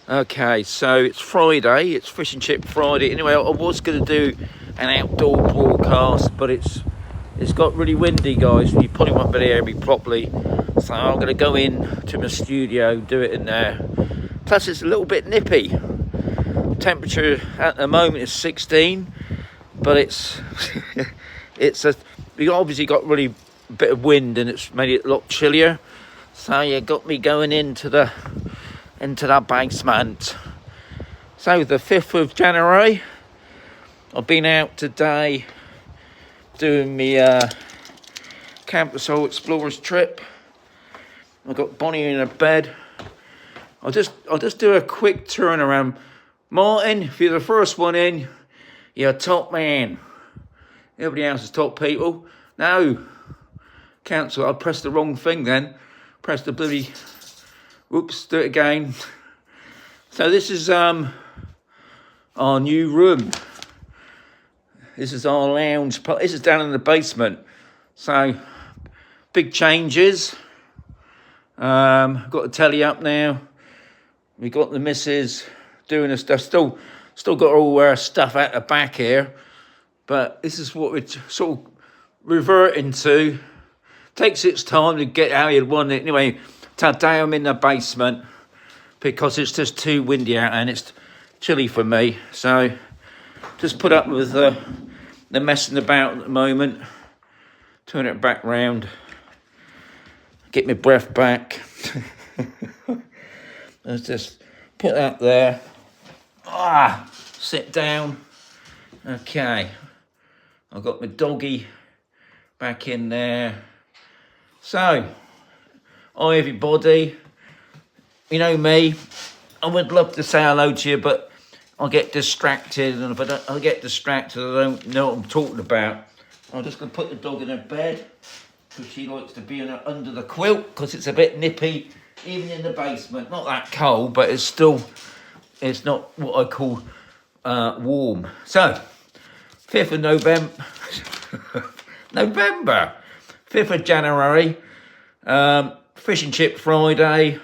Okay, so it's Friday, it's Fish and Chip Friday. Anyway, I was going to do an outdoor broadcast, but it's got really windy, guys, and you probably won't be able to hear me properly. So I'm going to go in to my studio, do it in there. Plus, it's a little bit nippy. Temperature at the moment is 16, but it's we obviously got really a bit of wind, and it's made it a lot chillier. So you got me going into that basement. So the 5th of January, I've been out today doing my Camposol Explorers trip. I've got Bonnie in her bed. I'll just do a quick turn around. Martin, if you're the first one in, you're a top man. Everybody else is top people. No, cancel. I pressed the wrong thing then. Pressed the bloody... Whoops, do it again. So this is our new room. This is our lounge. This is down in the basement. So big changes. Got the telly up now. We got the missus doing the stuff. Still got all our stuff out the back here. But this is what we're sort of reverting to. Takes its time to get how you want it. Anyway, today I'm in the basement because it's just too windy out and it's chilly for me. So just put up with the messing about at the moment. Turn it back round. Get my breath back. Let's just put that there. Sit down. Okay. I've got my doggy back in there. So, hi everybody. You know me, I would love to say hello to you, but I'll get distracted, and if I get distracted, I don't know what I'm talking about. I'm just going to put the dog in her bed, because she likes to be under the quilt, because it's a bit nippy, even in the basement. Not that cold, but it's not what I call warm. So, 5th of November, 5th of January, Fish and Chip Friday.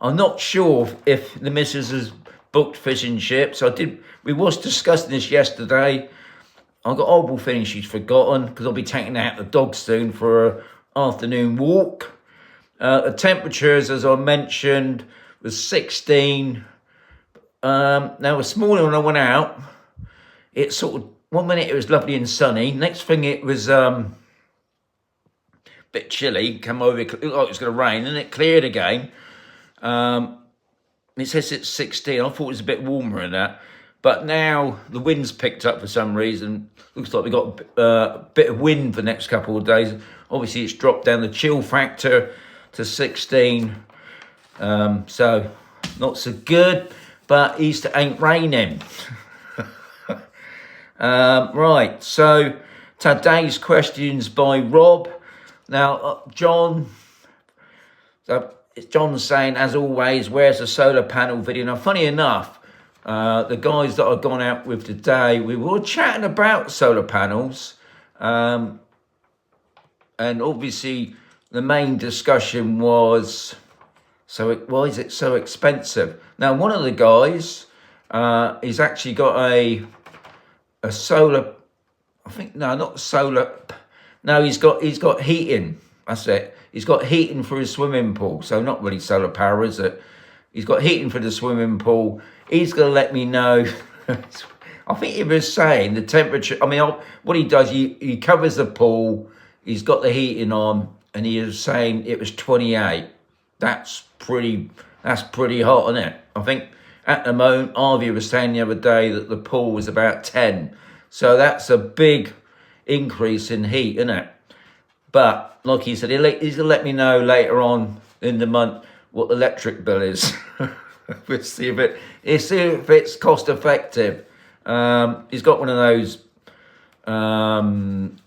I'm not sure if the missus has booked fish and chips. We was discussing this yesterday. I've got horrible feeling she's forgotten, because I'll be taking out the dog soon for an afternoon walk. The temperatures, as I mentioned, was 16. Now this morning when I went out, it sort of, 1 minute it was lovely and sunny. Next thing it was bit chilly, come over, it looked like it was going to rain, and it cleared again. It says it's 16. I thought it was a bit warmer than that, but now the wind's picked up for some reason. Looks like we got a bit of wind for the next couple of days. Obviously, it's dropped down the chill factor to 16, so not so good. But Easter ain't raining. Right. So today's questions by Rob. Now, John's saying, as always, where's the solar panel video? Now, funny enough, the guys that I've gone out with today, we were chatting about solar panels. And obviously, the main discussion was, why is it so expensive? Now, one of the guys, he's actually got a solar, I think, no, not solar. No, he's got heating. That's it. He's got heating for his swimming pool. So not really solar power, is it? He's got heating for the swimming pool. He's going to let me know. I think he was saying the temperature. I mean, what he does, he covers the pool. He's got the heating on, and he was saying it was 28. That's pretty hot, isn't it? I think at the moment, Avi was saying the other day that the pool was about 10. So that's a big increase in heat, isn't it? But like he said, he's going to let me know later on in the month what the electric bill is. We'll see if it's cost effective. He's got one of those.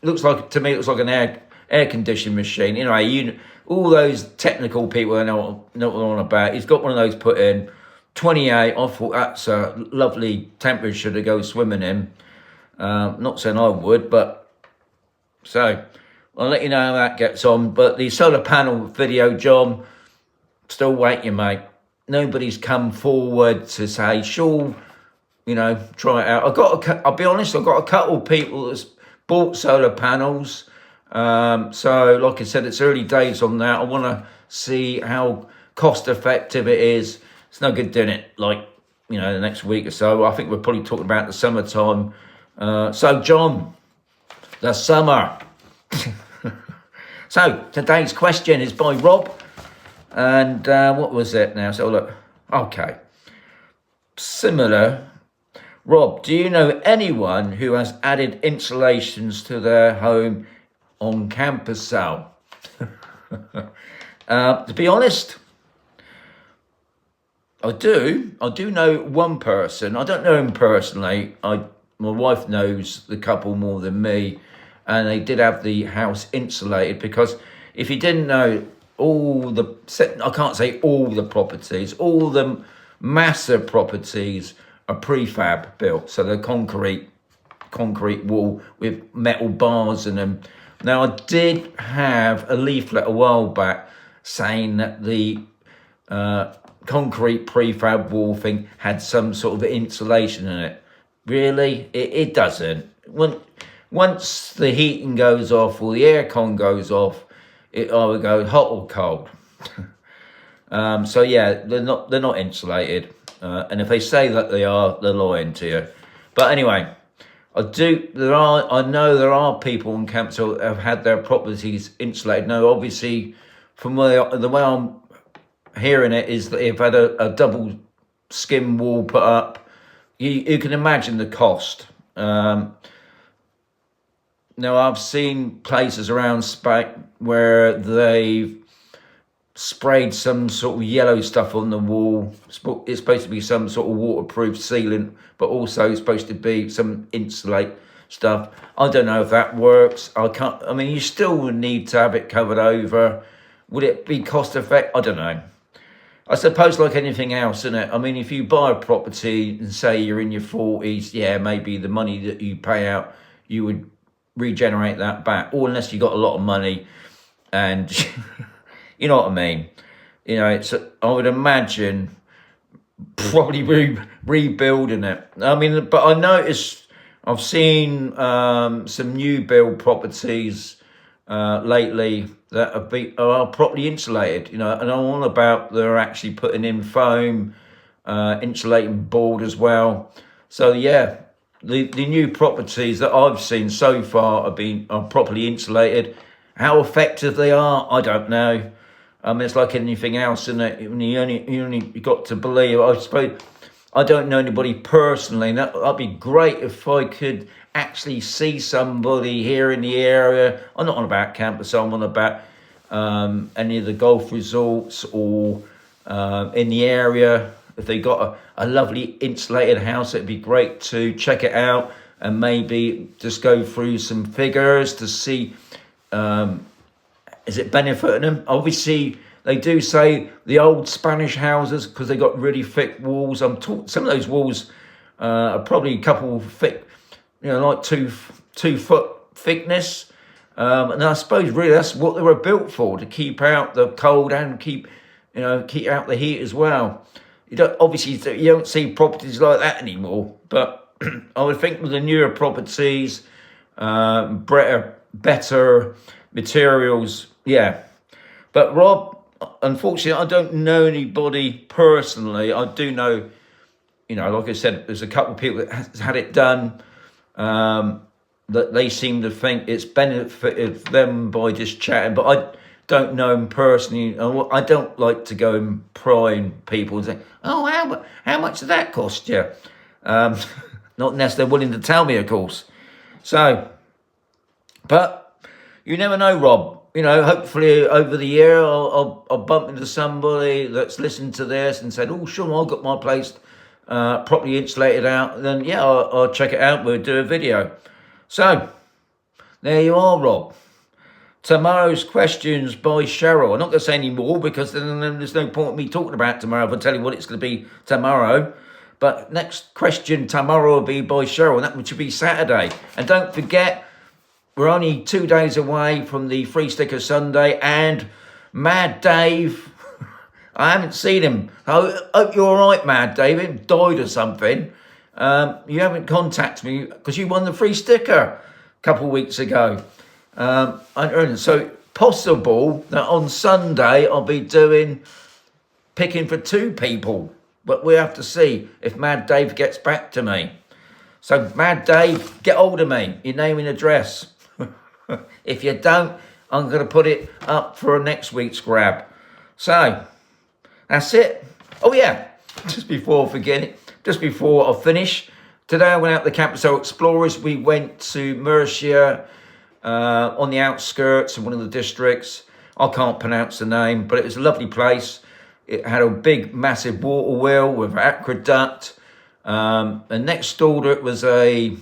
Looks like an air conditioning machine. Anyway, all those technical people I know what I'm on about. He's got one of those put in. 28. I thought that's a lovely temperature to go swimming in. Not saying I would, but so I'll let you know how that gets on. But the solar panel video, John, still waiting, mate. nobody's come forward to say, sure, you know, try it out. I'll be honest, I've got a couple of people that's bought solar panels. So like I said, it's early days on that. I want to see how cost effective it is. It's no good doing it like, you know, the next week or so. I think we're probably talking about the summertime. So John, the summer. So today's question is by Rob. And what was it now? So look, okay. Similar. Rob, do you know anyone who has added insulations to their home on Camposol? To be honest, I do know one person. I don't know him personally. My wife knows the couple more than me, and they did have the house insulated, because if you didn't know, I can't say all the properties, all the massive properties are prefab built, so they're concrete wall with metal bars in them. Now, I did have a leaflet a while back saying that the concrete prefab wall thing had some sort of insulation in it. Really, it doesn't. Once the heating goes off or the aircon goes off, it either goes hot or cold. So yeah, they're not insulated. And if they say that they are, they're lying to you. But anyway, I know there are people on campus who have had their properties insulated. Now, obviously, from the way I'm hearing it is that they've had a double skim wall put up. You can imagine the cost. Now, I've seen places around Spain where they've sprayed some sort of yellow stuff on the wall. It's supposed to be some sort of waterproof sealant, but also it's supposed to be some insulate stuff. I don't know if that works. I mean, you still would need to have it covered over. Would it be cost effective? I don't know. I suppose like anything else, isn't it? I mean, if you buy a property and say you're in your 40s, yeah, maybe the money that you pay out, you would regenerate that back. Or unless you got a lot of money and... You know what I mean? You know, I would imagine probably rebuilding it. I mean, but I noticed, I've seen some new build properties lately that are properly insulated, you know, and I'm all about they're actually putting in foam, insulating board as well. So yeah, the new properties that I've seen so far are properly insulated. How effective they are, I don't know. It's like anything else, isn't it? You only got to believe. I suppose I don't know anybody personally. That'd be great if I could actually see somebody here in the area. I'm not on about campus. I'm on about any of the golf resorts or in the area. If they got a lovely insulated house, it'd be great to check it out and maybe just go through some figures to see. Is it benefiting them? Obviously, they do say the old Spanish houses, because they got really thick walls. Some of those walls are probably a couple thick, you know, like two foot thickness. And I suppose really that's what they were built for, to keep out the cold and keep out the heat as well. You don't see properties like that anymore. But I would think with the newer properties, better materials, yeah. But Rob, unfortunately, I don't know anybody personally. I do know, you know, like I said, there's a couple of people that has had it done, that they seem to think it's benefited them by just chatting, but I don't know them personally. I don't like to go and pry in people and say, oh, how much did that cost you? Not unless they're willing to tell me, of course. So, but you never know, Rob. You know, hopefully over the year I'll bump into somebody that's listened to this and said, oh, sure, I've got my place properly insulated out. Then, yeah, I'll check it out. We'll do a video. So, there you are, Rob. Tomorrow's questions by Cheryl. I'm not going to say any more because then there's no point in me talking about tomorrow if I tell you what it's going to be tomorrow. But next question tomorrow will be by Cheryl, and that should be Saturday. And don't forget, we're only 2 days away from the Free Sticker Sunday, and Mad Dave, I haven't seen him. I hope you're all right, Mad David. Died or something. You haven't contacted me because you won the free sticker a couple of weeks ago. So possible that on Sunday I'll be picking for 2 people. But we have to see if Mad Dave gets back to me. So Mad Dave, get hold of me. Your name and address. If you don't, I'm going to put it up for next week's grab. So that's it. Oh yeah, just before I forget it, just before I finish, today I went out to the Camposol Explorers. We went to Murcia, on the outskirts of one of the districts. I can't pronounce the name, but it was a lovely place. It had a big, massive water wheel with an aqueduct. And next door to it was they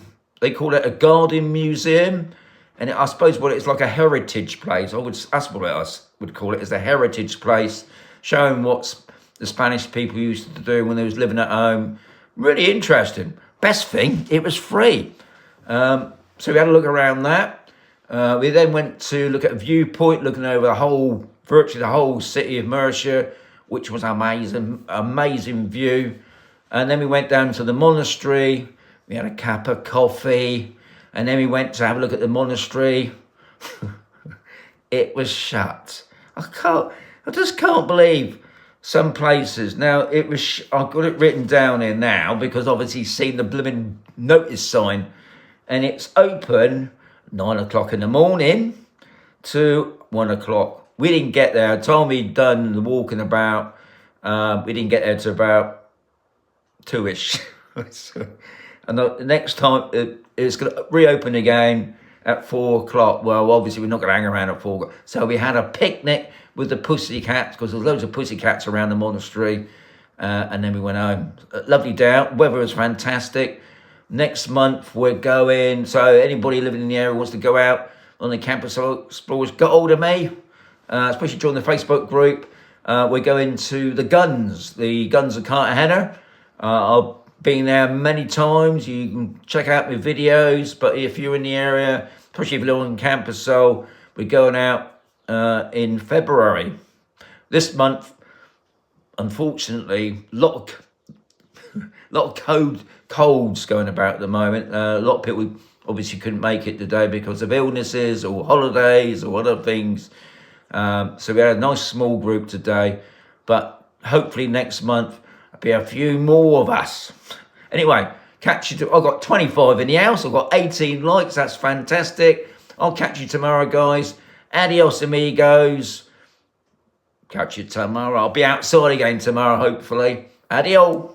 call it a garden museum. And I suppose it's like a heritage place. That's what I would call it, is a heritage place, showing what the Spanish people used to do when they was living at home. Really interesting. Best thing, it was free. So we had a look around that. We then went to look at a viewpoint, looking over virtually the whole city of Murcia, which was amazing view. And then we went down to the monastery. We had a cup of coffee. And then we went to have a look at the monastery. It was shut. I just can't believe some places. Now, I've got it written down here now because obviously you've seen the blooming notice sign. And it's open 9 o'clock in the morning to 1 o'clock. We didn't get there. Time we'd done the walking about, we didn't get there to about 2-ish. And the next time it's going to reopen again at 4 o'clock. Well, obviously we're not going to hang around at 4 o'clock. So we had a picnic with the pussycats because there's loads of pussycats around the monastery. And then we went home. Lovely day out. Weather was fantastic. Next month we're going. So anybody living in the area wants to go out on the Camposol Explorers, get hold of me. Especially join the Facebook group. We're going to the Guns of Cartagena. I've been there many times. You can check out my videos, but if you're in the area, especially if you live in Camposol, we're going out in February. This month, unfortunately, a lot of colds going about at the moment. A lot of people obviously couldn't make it today because of illnesses or holidays or other things. So we had a nice small group today, but hopefully next month there'll be a few more of us. Anyway, catch you. I've got 25 in the house. I've got 18 likes. That's fantastic. I'll catch you tomorrow, guys. Adios, amigos. Catch you tomorrow. I'll be outside again tomorrow, hopefully. Adios.